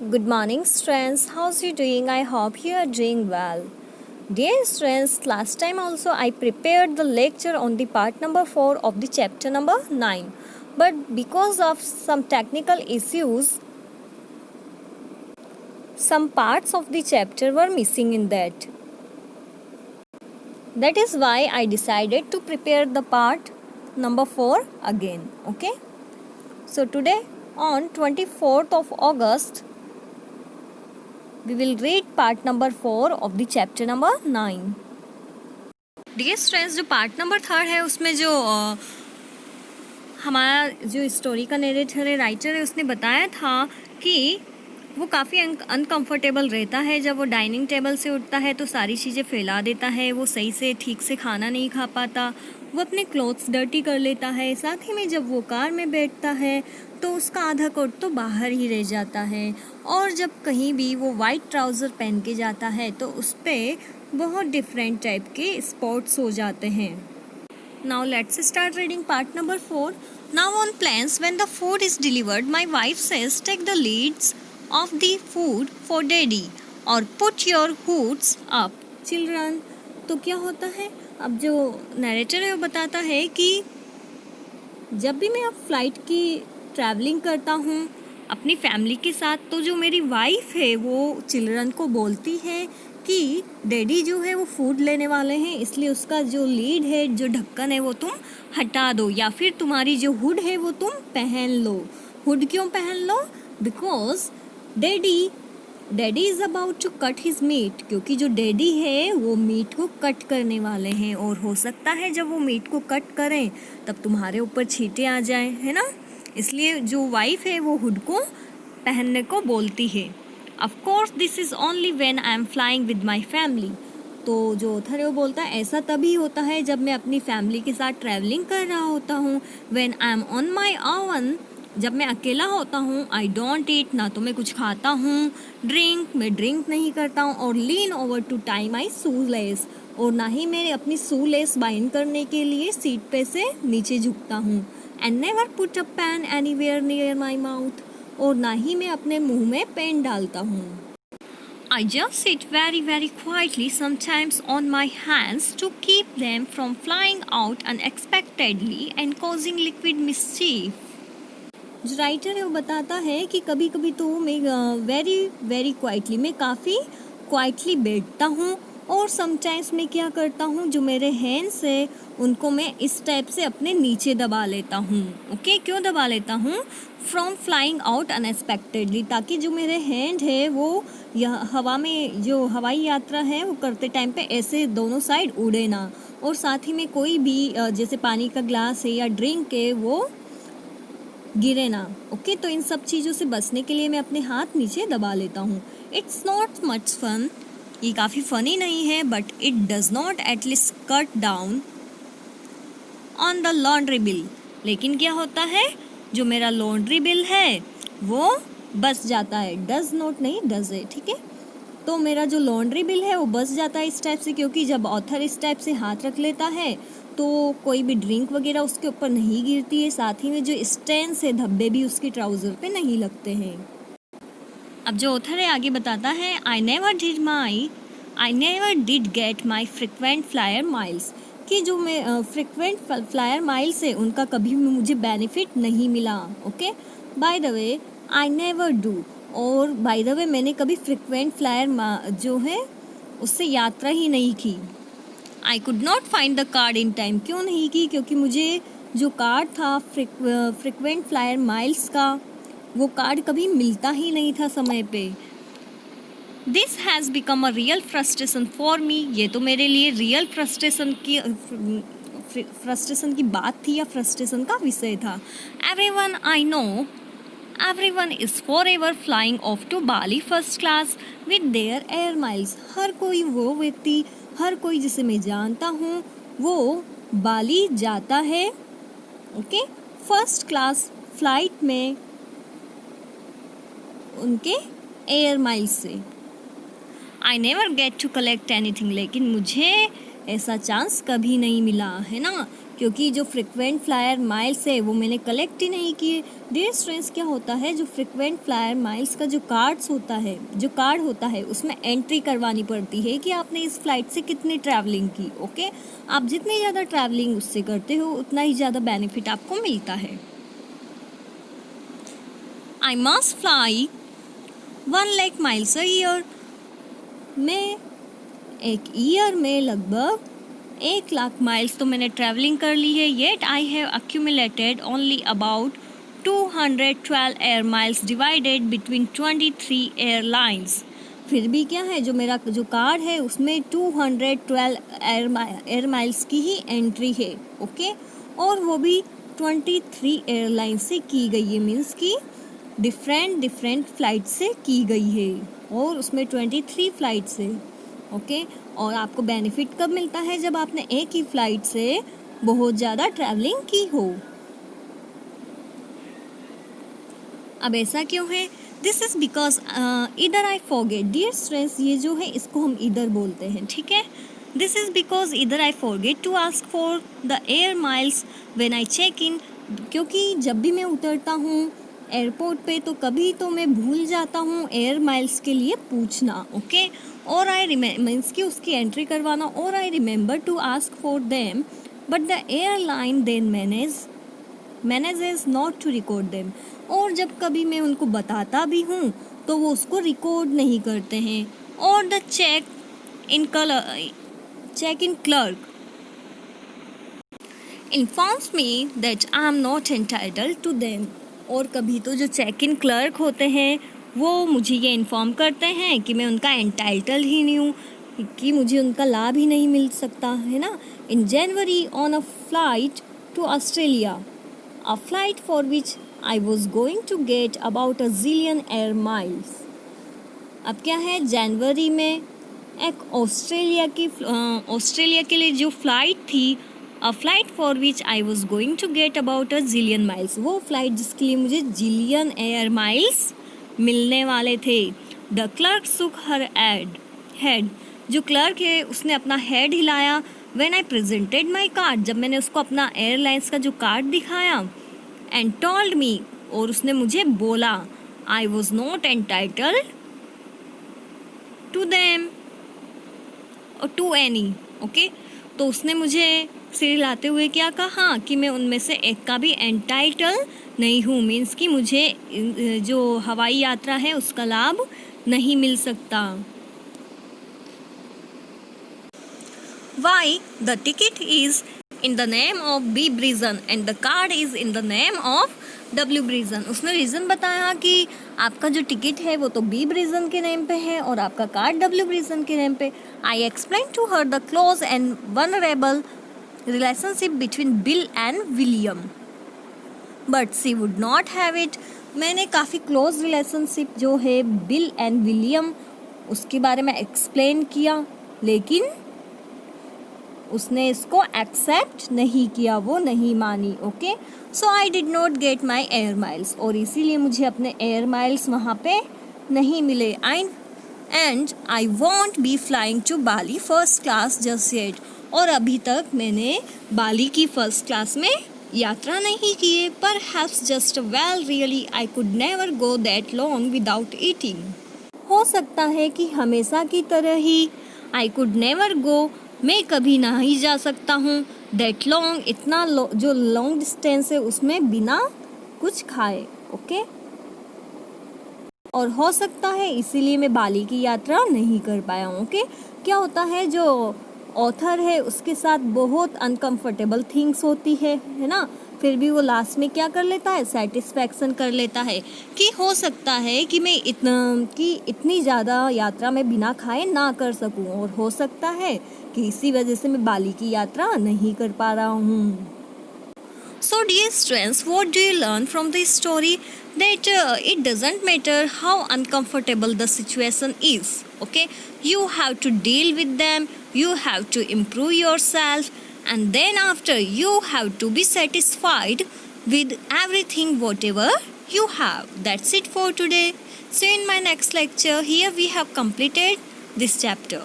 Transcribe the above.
Good morning, students. How's you doing? I hope you are doing well. Dear students, last time also I prepared the lecture on the part number 4 of the chapter number 9. But because of some technical issues, some parts of the chapter were missing in that. That is why I decided to prepare the part number 4 again. Okay? So today on 24th of August, we will read part number 4 of the chapter number 9. Dear students, जो part number 3 है उसमें जो हमारा जो story का narrator है, writer है, उसने बताया था कि वो काफ़ी अनकंफर्टेबल रहता है। जब वो डाइनिंग टेबल से उठता है तो सारी चीज़ें फैला देता है, वो सही से ठीक से खाना नहीं खा पाता, वो अपने क्लोथ्स डर्टी कर लेता है। साथ ही में जब वो कार में बैठता है तो उसका आधा कोट तो बाहर ही रह जाता है, और जब कहीं भी वो वाइट ट्राउज़र पहन के जाता है तो उस पर बहुत डिफरेंट टाइप के स्पॉट्स हो जाते हैं। Now let's start reading part number 4. Now on plans, when the food is delivered, my wife says, take the lids of the food for daddy or put your hoods up, children. तो क्या होता है, अब जो narrator है वो बताता है कि जब भी मैं अब फ्लाइट की ट्रैवलिंग करता हूँ अपनी फैमिली के साथ, तो जो मेरी वाइफ है वो चिल्ड्रन को बोलती है कि डैडी जो है वो फूड लेने वाले हैं, इसलिए उसका जो लीड है, जो ढक्कन है, वो तुम हटा दो, या फिर तुम्हारी जो हुड है वो तुम पहन लो। हुड क्यों पहन लो? Because daddy is about to cut his meat, क्योंकि जो डैडी है वो मीट को कट करने वाले हैं, और हो सकता है जब वो मीट को कट करें तब तुम्हारे ऊपर छींटे आ जाए, है ना। इसलिए जो वाइफ है वो हुड को पहनने को बोलती है। Of course this is only when I am flying with my family. तो जो ऑथर है वो बोलता है ऐसा तभी होता है जब मैं अपनी फैमिली के साथ ट्रैवलिंग कर रहा होता हूँ। When I am on my oven, जब मैं अकेला होता हूँ, आई डोंट ईट, ना तो मैं कुछ खाता हूँ, ड्रिंक, मैं ड्रिंक नहीं करता हूँ, और lean over to tie my shoelace, और ना ही मैं अपनी शू लेस बाइंड करने के लिए सीट पे से नीचे झुकता हूँ। And never put a pen anywhere near my mouth, और ना ही मैं अपने मुंह में पेन डालता हूँ। I just sit very very quietly, sometimes on my hands, to keep them from flying out unexpectedly and causing liquid mischief. जो writer है वो बताता है कि कभी कभी तो मैं वेरी वेरी क्वाइटली, मैं काफ़ी क्वाइटली बैठता हूँ, और समटाइम्स मैं क्या करता हूँ, जो मेरे हैंड्स है उनको मैं इस टाइप से अपने नीचे दबा लेता हूँ। ओके, क्यों दबा लेता हूँ? फ्रॉम फ्लाइंग आउट अनएक्सपेक्टेडली, ताकि जो मेरे हैंड है वो हवा में, जो हवाई यात्रा है वो करते टाइम पे ऐसे दोनों साइड उड़े ना, और साथ ही में कोई भी जैसे पानी का ग्लास है या ड्रिंक है वो गिरे ना। ओके, तो इन सब चीज़ों से बचने के लिए मैं अपने हाथ नीचे दबा लेता हूँ। इट्स नॉट मच फन, ये काफ़ी फ़नी नहीं है, but it does not at least cut down on the laundry bill. लेकिन क्या होता है, जो मेरा लॉन्ड्री बिल है वो बच जाता है। डज़ नॉट नहीं, डज़ है, ठीक है। तो मेरा जो लॉन्ड्री बिल है वो बच जाता है इस टाइप से, क्योंकि जब ऑथर इस टाइप से हाथ रख लेता है तो कोई भी ड्रिंक वगैरह उसके ऊपर नहीं गिरती है। साथ ही में जो स्टेन्स है, धब्बे भी उसके ट्राउज़र पे नहीं लगते हैं। अब जो ऑथर है आगे बताता है, I never did get my frequent flyer miles, कि जो मैं फ्रिक्वेंट फ्लायर माइल्स है उनका कभी भी मुझे बेनिफिट नहीं मिला। Okay, by the way I never do, और बाय द वे मैंने कभी फ्रिक्वेंट फ्लायर जो है उससे यात्रा ही नहीं की। I could not find the card in time, क्यों नहीं की? क्योंकि मुझे जो कार्ड था फ्रिक्वेंट फ्लायर माइल्स का, वो कार्ड कभी मिलता ही नहीं था समय पे। This has become a real frustration for me, ये तो मेरे लिए रियल फ्रस्ट्रेशन की बात थी, या फ्रस्ट्रेशन का विषय था। Everyone I know, everyone is forever flying off to Bali first class with their air miles, हर कोई वो व्यक्ति, हर कोई जिसे मैं जानता हूँ वो बाली जाता है, ओके, फर्स्ट क्लास फ्लाइट में उनके एयर माइल्स से। I never get to collect anything, लेकिन मुझे ऐसा चांस कभी नहीं मिला, है ना, क्योंकि जो फ्रिक्वेंट फ्लायर माइल्स है वो मैंने कलेक्ट ही नहीं किए। डियर स्टूडेंट्स, क्या होता है, जो फ्रिक्वेंट फ्लायर माइल्स का जो कार्ड होता है उसमें एंट्री करवानी पड़ती है कि आपने इस फ्लाइट से कितनी ट्रैवलिंग की। ओके, आप जितनी ज़्यादा ट्रैवलिंग उससे करते हो उतना ही ज़्यादा बेनिफिट आपको मिलता है। I must fly 1 lakh miles a year. मैं एक ईयर में लगभग 1 लाख माइल्स तो मैंने ट्रैवलिंग कर ली है। Yet I have accumulated only about 212 air miles divided between 23 airlines. फिर भी क्या है, जो मेरा जो कार्ड है उसमें 212 एयर माइल्स की ही एंट्री है। ओके, और वो भी 23 एयरलाइन से की गई है, मीन्स कि डिफरेंट फ्लाइट से की गई है, और उसमें 23 फ्लाइट्स है। ओके, और आपको बेनिफिट कब मिलता है, जब आपने एक ही फ्लाइट से बहुत ज़्यादा ट्रैवलिंग की हो। अब ऐसा क्यों है? दिस इज़ बिकॉज इधर आई फॉरगेट। डियर स्टूडेंट्स, ये जो है इसको हम इधर बोलते हैं, ठीक है। दिस इज़ बिकॉज इधर I forget to ask for the air miles when I check in. क्योंकि जब भी मैं उतरता हूँ एयरपोर्ट पे तो कभी तो मैं भूल जाता हूँ एयर माइल्स के लिए पूछना। ओके, और आई मीन्स कि उसकी एंट्री करवाना, और I remember to ask for them but the airline then manages not to record them. और जब कभी मैं उनको बताता भी हूँ तो वो उसको रिकॉर्ड नहीं करते हैं। और the check in clerk informs me that I am not entitled to them। और कभी तो जो चेक इन क्लर्क होते हैं वो मुझे ये इन्फॉर्म करते हैं कि मैं उनका एंटाइटल ही नहीं हूँ, कि मुझे उनका लाभ ही नहीं मिल सकता है ना। In January on a flight to Australia, a flight for which I was going to get about a zillion air miles. अब क्या है, जनवरी में एक ऑस्ट्रेलिया के लिए जो फ्लाइट थी, a flight for which I was going to get about a zillion miles, वो फ्लाइट जिसके लिए मुझे जिलियन एयर माइल्स मिलने वाले थे। द क्लर्क सुक हर हेड, जो क्लर्क है उसने अपना हेड हिलाया। When I presented my card, जब मैंने उसको अपना एयरलाइंस का जो कार्ड दिखाया। एंड टोल्ड मी, और उसने मुझे बोला, I was not entitled to them और टू एनी। ओके, तो उसने मुझे सिर हिलाते हुए क्या कहा कि मैं उनमें से एक का भी एंटाइटल नहीं हूँ, मीन्स कि मुझे जो हवाई यात्रा है उसका लाभ नहीं मिल सकता। Why the ticket is in the name of B Bridgen and the card is in the name of W Bridgen. उसने रीज़न बताया कि आपका जो टिकट है वो तो बी ब्रिजन के नेम पे है और आपका कार्ड W ब्रिजन के नेम पे। I explain to her the close and venerable relationship between Bill and William but she would not have it. मैंने काफ़ी क्लोज रिलेशनशिप जो है बिल एंड विलियम उसके बारे में एक्सप्लेन किया, लेकिन उसने इसको एक्सेप्ट नहीं किया, वो नहीं मानी। Okay, so I did not get my air miles, और इसीलिए मुझे अपने एयर माइल्स वहाँ पे नहीं मिले। And I won't be flying to Bali first class just yet, और अभी तक मैंने बाली की फर्स्ट क्लास में यात्रा नहीं की है। पर haves just well really I could never go that long without eating. हो सकता है कि हमेशा की तरह ही आई कुड नेवर गो, मैं कभी ना ही जा सकता हूँ, दैट लॉन्ग इतना जो लॉन्ग डिस्टेंस है उसमें बिना कुछ खाए। ओके, और हो सकता है इसीलिए मैं बाली की यात्रा नहीं कर पाया हूँ। ओके, क्या होता है, जो ऑथर है उसके साथ बहुत अनकंफर्टेबल थिंग्स होती है ना, फिर भी वो लास्ट में क्या कर लेता है, सेटिस्फैक्शन कर लेता है कि हो सकता है कि मैं इतनी ज़्यादा यात्रा में बिना खाए ना कर सकूं, और हो सकता है कि इसी वजह से मैं बाली की यात्रा नहीं कर पा रहा हूँ। So dear students, what do you learn from this story? That it doesn't matter how uncomfortable the situation is. Okay, you have to deal with them, you have to improve yourself, and then after you have to be satisfied with everything whatever you have. That's it for today. See you in my next lecture. Here we have completed this chapter.